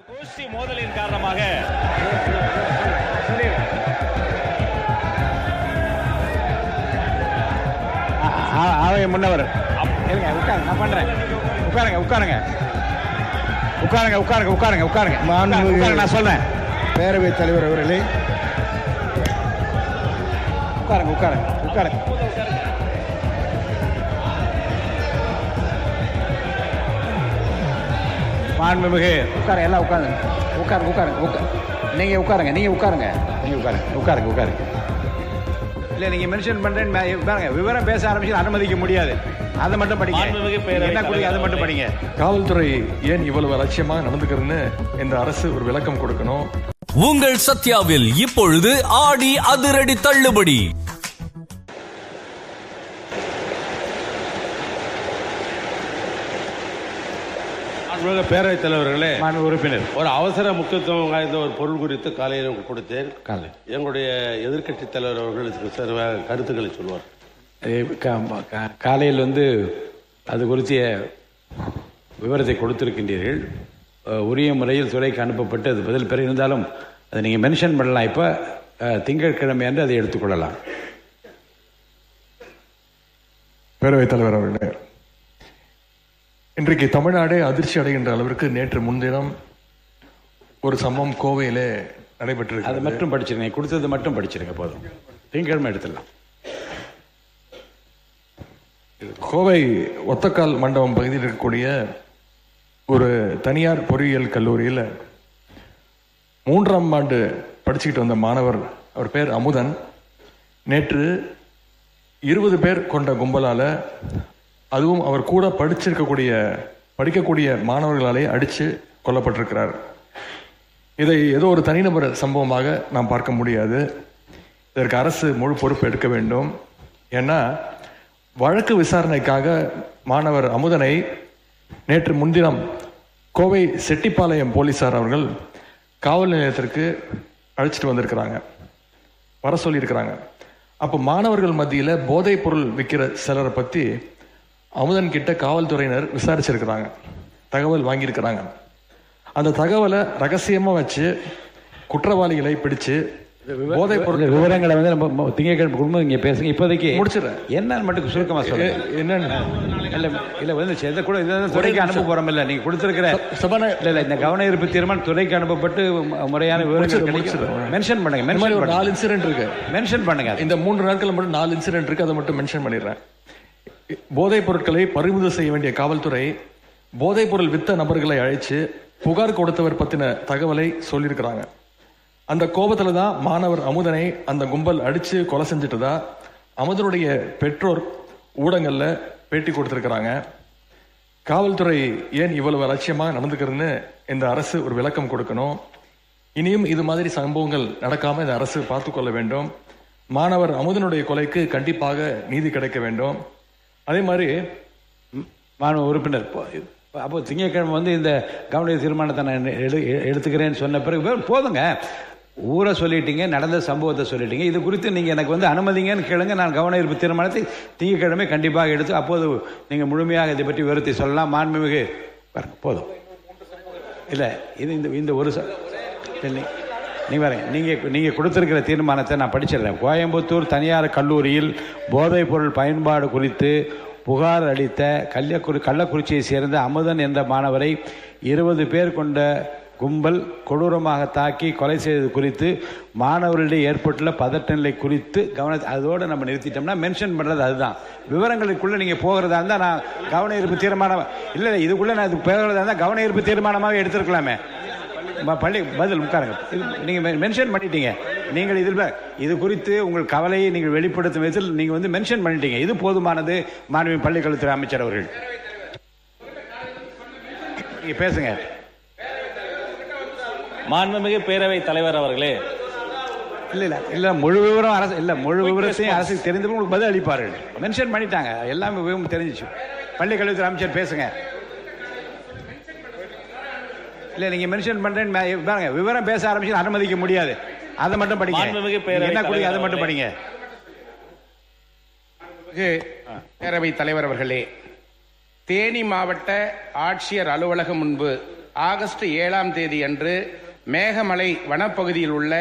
கோஷ்டி மோதலின் காரணமாக அவை முன்னவர் உட்காருங்க, நான் பண்றேன். உட்காருங்க உட்காருங்க உட்காருங்க உட்காருங்க உட்காருங்க உட்காருங்க உட்காருங்க, நான் சொல்றேன். பேரவைத் தலைவர் அவர்களே, உட்காருங்க உட்காருங்க உட்காருங்க. மாண்புமிகு உட்காருங்க, எல்லாம் உட்காருங்க உட்காருங்க உட்காருங்க நீங்க உட்காருங்க, நீங்க உட்காருங்க, நீங்க உட்காருங்க உட்காருங்க உட்காருங்க. இல்லை நீங்க மென்ஷன் பண்றேன்னு பாருங்க, விவரம் பேச ஆரம்பிச்சு அனுமதிக்க முடியாது. அதை மட்டும் படிங்க. என்ன குடி அதை மட்டும் படிங்க. காவல்துறை ஏன் இவ்வளவு அலட்சியமாக நடந்துக்கிறதுன்னு இந்த அரசு ஒரு விளக்கம் கொடுக்கணும். உங்கள் சத்யாவில் இப்பொழுது ஆடி அதிரடி தள்ளுபடி. பேரவைத் தலைவர்களே, உறுப்பினர், ஒரு அவசர முக்கியத்துவம் வாய்ந்த ஒரு பொருள் குறித்து காலையில் கொடுத்தேன். எங்களுடைய எதிர்க்கட்சி தலைவர் அவர்கள் கருத்துக்களை சொல்வார். காலையில் அது குறித்த விவரத்தை கொடுத்திருக்கின்றீர்கள். உரிய முறையில் துறைக்கு அனுப்பப்பட்டு அது பதில் பெற இருந்தாலும் அதை நீங்கள் மென்ஷன் பண்ணலாம். இப்போ திங்கட்கிழமை அன்று அதை எடுத்துக்கொள்ளலாம். பேரவைத் தலைவர் அவர்களே, இன்றைக்கு தமிழ்நாடே அதிர்ச்சி அடைகின்ற அளவிற்கு நேற்று முன்தினம் ஒரு சம்பவம் கோவையிலே நடைபெற்றிருக்கு. அதை மட்டும் படிச்சிருங்க, கொடுத்தது மட்டும் படிச்சிருங்க போதும். திங்கட்கிழமை எடுத்துடலாம். கோவை ஒத்தக்கால் மண்டபம் பகுதியில் இருக்கக்கூடிய ஒரு தனியார் பொறியியல் கல்லூரியில் 3ஆம் ஆண்டு படிச்சுக்கிட்டு வந்த மாணவர், அவர் பேர் அமுதன், நேற்று 20 பேர் கொண்ட கும்பலால், அதுவும் அவர் கூட படிக்கக்கூடிய மாணவர்களாலே அடித்து கொல்லப்பட்டிருக்கிறார். இதை ஏதோ ஒரு தனிநபர் சம்பவமாக நாம் பார்க்க முடியாது. இதற்கு அரசு முழு பொறுப்பு எடுக்க வேண்டும். ஏன்னா வழக்கு விசாரணைக்காக மாணவர் அமுதனை நேற்று முன்தினம் கோவை செட்டிப்பாளையம் போலீசார் அவர்கள் காவல் நிலையத்திற்கு அழைச்சிட்டு வந்திருக்கிறாங்க, வர சொல்லியிருக்கிறாங்க. அப்போ மாணவர்கள் மத்தியில் போதைப் பொருள் விற்கிற சிலரை பற்றி அமுதன் கிட்ட காவல்துறையினர் விசாரிச்சிருக்கிறாங்க, தகவல் வாங்கியிருக்கிறாங்க. அந்த தகவலை ரகசியமாக வச்சு குற்றவாளிகளை பிடிச்சு போதைப் பொருள் விவரங்களை நம்ம திங்கட்கிழமை குடும்பம் இங்கே பேசுங்க. இப்போதைக்கு முடிச்சிடறேன். என்னன்னு மட்டும் சுருக்கமாக சொல்லுங்க. என்னன்னு இல்லை கூட இதான் துறைக்கு அனுப்ப போகிறோம். இல்லை நீங்கள் கொடுத்துருக்கிற இல்லை இந்த கவன ஈர்ப்பு தீர்மானம் துறைக்கு அனுப்பப்பட்டு முறையான விவரங்கள் மென்ஷன் பண்ணுங்க. ஒரு 4 இன்சிடென்ட் இருக்கு, மென்ஷன் பண்ணுங்க. இந்த 3 நாட்கள் மட்டும் 4 இன்சிடென்ட் இருக்கு, அதை மட்டும் மென்ஷன் பண்ணிடுறேன். போதைப் பொருட்களை பறிமுதல் செய்ய வேண்டிய காவல்துறை போதைப் பொருள் வித்த நபர்களை அழைச்சு புகார் கொடுத்தவர் பத்தின தகவலை சொல்லியிருக்கிறாங்க. அந்த கோபத்துல தான் மாணவர் அமுதனை அந்த கும்பல் அடிச்சு கொலை செஞ்சுட்டதா அமுதனுடைய பெற்றோர் ஊடகங்கள்ல பேட்டி கொடுத்திருக்கிறாங்க. காவல்துறை ஏன் இவ்வளவு அலட்சியமாக நடந்துக்கிறதுன்னு இந்த அரசு ஒரு விளக்கம் கொடுக்கணும். இனியும் இது மாதிரி சம்பவங்கள் நடக்காம இந்த அரசு பார்த்து கொள்ள வேண்டும். மாணவர் அமுதனுடைய கொலைக்கு கண்டிப்பாக நீதி கிடைக்க வேண்டும். அதே மாதிரி மாணவ உறுப்பினர், அப்போ திங்கட்கிழமை இந்த கவன தீர்மானத்தை நான் எடுத்துக்கிறேன்னு சொன்ன பிறகு போதுங்க. ஊரை சொல்லிட்டீங்க, நடந்த சம்பவத்தை சொல்லிட்டீங்க. இது குறித்து நீங்கள் எனக்கு அனுமதிங்கன்னு கேளுங்க. நான் கவன ஈர்ப்பு தீர்மானத்தை திங்கட்கிழமை கண்டிப்பாக எடுத்து அப்போது நீங்கள் முழுமையாக இதை பற்றி விவரத்தை சொல்லலாம். மாண்புமிகு பாருங்க, போதும். இல்லை இது இந்த ஒரு நீங்கள் பாருங்க, நீங்கள் கொடுத்துருக்கிற தீர்மானத்தை நான் படிச்சிடுறேன். கோயம்புத்தூர் தனியார் கல்லூரியில் போதைப் பொருள் பயன்பாடு குறித்து புகார் அளித்த கள்ளக்குறிச்சியை சேர்ந்த அமுதன் என்ற மாணவரை 20 பேர் கொண்ட கும்பல் கொடூரமாக தாக்கி கொலை செய்தது குறித்து மாணவர்களிடையே ஏற்பட்டுள்ள பதட்ட நிலை குறித்து அதோடு நம்ம நிறுத்திட்டோம்னா மென்ஷன் பண்ணுறது அதுதான். விவரங்களுக்குள்ளே நீங்கள் போகிறதா இருந்தால் நான் கவன ஈர்ப்பு தீர்மானம் இல்லை, இதுக்குள்ளே நான் இது போகிறதா இருந்தால் கவன ஈர்ப்பு தீர்மானமாக எடுத்துருக்கலாமே. பள்ளி பதில் உட்காருங்க. நீங்கள் மென்ஷன் பண்ணிட்டீங்க. நீங்கள் இதில் இது குறித்து உங்கள் கவலையை நீங்கள் வெளிப்படுத்தும் விதத்தில் நீங்கள் மென்ஷன் பண்ணிட்டீங்க. இது போதுமானது. மாணவி பள்ளிக்கல்வித்துறை அமைச்சர் அவர்கள் நீங்கள் பேசுங்க. மாண்புமிகு பேரவைத் தலைவர் அவர்களே, இல்லை முழு விவரம் அரசு இல்லை, முழு விவரத்தையும் அரசுக்கு தெரிந்தவங்க உங்களுக்கு பதில் அளிப்பார்கள். மென்ஷன் பண்ணிட்டாங்க, எல்லாமே விவரம் தெரிஞ்சிச்சு. பள்ளிக்கல்வித்துறை அமைச்சர் பேசுங்க. இல்லை நீங்கள் மென்ஷன் பண்ணுறேன்னு பாருங்க, விவரம் பேச ஆரம்பிச்சு அனுமதிக்க முடியாது. அதை மட்டும் படிங்க. என்ன குடி அதை மட்டும் படிங்க. பேரவைத் தலைவர் அவர்களே, தேனி மாவட்ட ஆட்சியர் அலுவலகம் முன்பு ஆகஸ்ட் 7ஆம் தேதி அன்று மேகமலை வனப்பகுதியில் உள்ள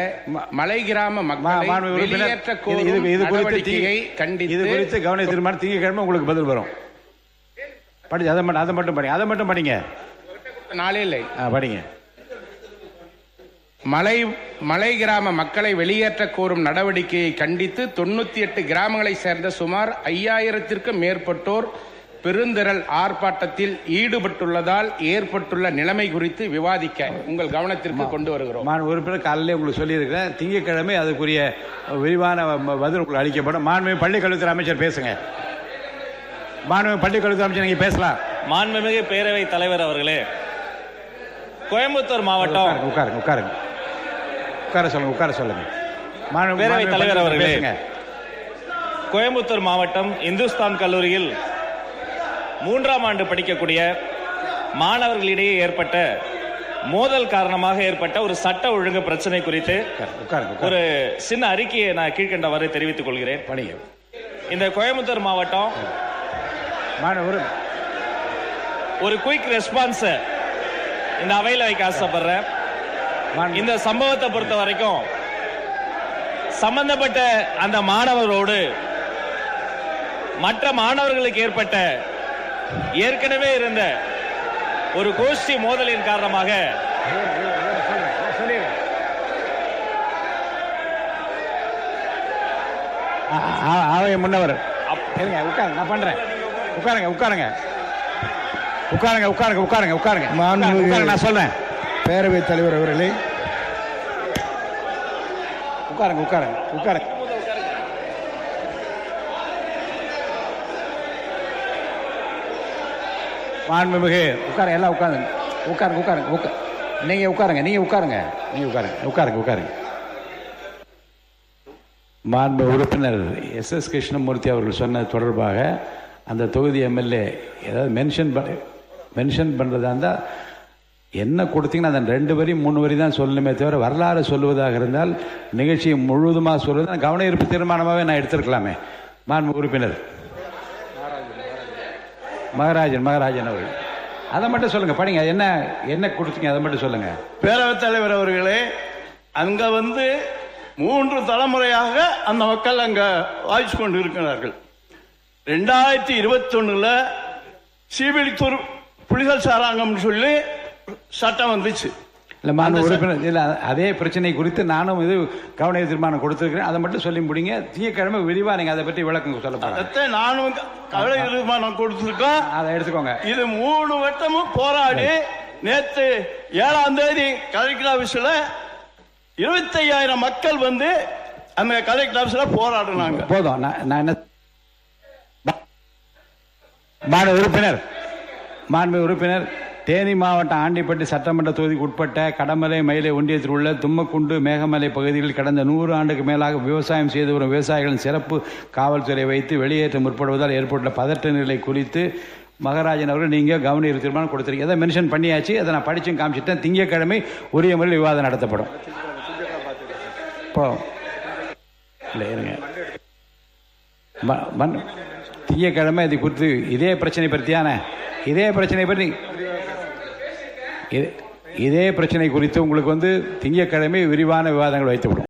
மலை கிராம மக்களை வெளியேற்ற கோரும் நடவடிக்கையை கண்டித்து இது குறித்து கவன தீர்மானம் திங்கட்கிழமை உங்களுக்கு பதில் வரும். படிச்சு அதை மட்டும் படிங்க. நாளே இல்லை, படிங்க. மலை கிராம மக்களை வெளியேற்ற கோரும் நடவடிக்கையை கண்டித்து 98 கிராமங்களை சேர்ந்த சுமார் 5000த்திற்கும் மேற்பட்டோர் பெருந்திரள் ஆர்ப்பாட்டத்தில் ஈடுபட்டுள்ளதால் ஏற்பட்டுள்ள நிலைமை குறித்து விவாதிக்க உங்கள் கவனத்திற்கு கொண்டு வருகிறோம். உறுப்பினர் காலையிலே உங்களுக்கு சொல்லியிருக்கிறேன். திங்கட்கிழமை அதுக்குரிய விரிவான பதில் உங்களுக்கு அளிக்கப்படும். மாண்புமிகு பள்ளிக்கல்வித்துறை அமைச்சர் பேசுங்க. மாண்புமிகு பள்ளிக்கல்வித்துறை அமைச்சர் நீங்க பேசலாம். மாண்புமிகு பேரவை தலைவர் அவர்களே, கோயம்புத்தூர் மாவட்டம் உட்கார சொல்லுங்க. பேரவை தலைவர் அவர்களே, கோயம்புத்தூர் மாவட்டம் இந்துஸ்தான் கல்லூரியில் 3ஆம் ஆண்டு படிக்கக்கூடிய மாணவர்களிடையே ஏற்பட்ட மோதல் காரணமாக ஏற்பட்ட ஒரு சட்ட ஒழுங்கு பிரச்சனை குறித்து ஒரு சின்ன அறிக்கையை நான் கீழ்கண்டவாறு தெரிவித்துக் கொள்கிறேன். இந்த கோயம்புத்தூர் மாவட்டம் ஒரு குயிக் ரெஸ்பான்ஸ் இந்த அவையில் வைக்க ஆசைப்படுறேன். இந்த சம்பவத்தை பொறுத்த வரைக்கும் சம்பந்தப்பட்ட அந்த மாணவரோடு மற்ற மாணவர்களுக்கு ஏற்பட்ட ஏற்கனவே இருந்த ஒரு கோஷ்டி மோதலின் காரணமாக அவை முன்னவர் நான் பண்றேன். உட்காருங்க. நான் சொல்றேன். பேரவைத் தலைவர் அவர்களே, உட்காருங்க. மாண்புமிகு எல்லாம் உட்காருங்க. நீங்க உட்காருங்க. மாண்பு உறுப்பினர் SS கிருஷ்ணமூர்த்தி அவர்கள் சொன்ன தொடர்பாக அந்த தொகுதி எம்எல்ஏ ஏதாவது மென்ஷன் பண்றதா இருந்தால் என்ன கொடுத்தீங்கன்னா அந்த 2 வரி 3 வரி தான் சொல்லணுமே தவிர வரலாறு சொல்லுவதாக இருந்தால் நிகழ்ச்சியை முழுவதுமாக சொல்வது கவன ஈர்ப்பு தீர்மானமாகவே நான் எடுத்திருக்கலாமே. மாண்பு உறுப்பினர் மகராஜன் அவர்கள் அதை மட்டும் சொல்லுங்க. படிங்க. என்ன கொடுத்தீங்க அதை மட்டும் சொல்லுங்க. பேரவைத் தலைவர் அவர்களே, அங்க 3 தலைமுறையாக அந்த மக்கள் அங்க வாய்ச்சி கொண்டு இருக்கிறார்கள். 2021 சீவிலித்தூர் புலிகள் சாராங்கம்னு சொல்லி சட்டம் வந்துச்சு. அதே பிரச்சனை குறித்து நானும் இது கவன தீர்மானம் கொடுத்திருக்கிறேன். அதை மட்டும் சொல்லி முடிங்க. திங்கட்கிழமை விரிவா நீங்க அதை பற்றி விளக்கம் சொல்ல. நானும் கவன தீர்மானம் கொடுத்திருக்கோம். அதை எடுத்துக்கோங்க. இது 3 வட்டமும் போராடி நேற்று 7ஆம் தேதி கலெக்டர் ஆபீஸ்ல 25,000 மக்கள் அந்த கலெக்டர் ஆபீஸ்ல போராடினாங்க. போதும். நான் என்ன மாண்பு உறுப்பினர் தேனி மாவட்டம் ஆண்டிப்பட்டி சட்டமன்ற தொகுதிக்கு உட்பட்ட கடமலை மயிலை ஒன்றியத்தில் உள்ள தும்மக்குண்டு மேகமலை பகுதிகளில் கடந்த 100 ஆண்டுக்கு மேலாக விவசாயம் செய்து வரும் விவசாயிகளின் சிறப்பு காவல்துறை வைத்து வெளியேற்ற முற்படுவதால் ஏற்பட்ட பதட்ட நிலை குறித்து மகராஜன் அவர்கள் நீங்கள் கவன தீர்மானம் கொடுத்துருக்கீங்க. அதை மென்ஷன் பண்ணியாச்சு. அதை நான் படிச்சும் காமிச்சிட்டேன். திங்கட்கிழமை உரிய முறையில் விவாதம் நடத்தப்படும். இல்லை இருங்க. திங்கட்கிழமை இது குறித்து இதே பிரச்சனை குறித்து உங்களுக்கு திங்கட்கிழமை விரிவான விவாதங்கள் வைத்துவிடும்.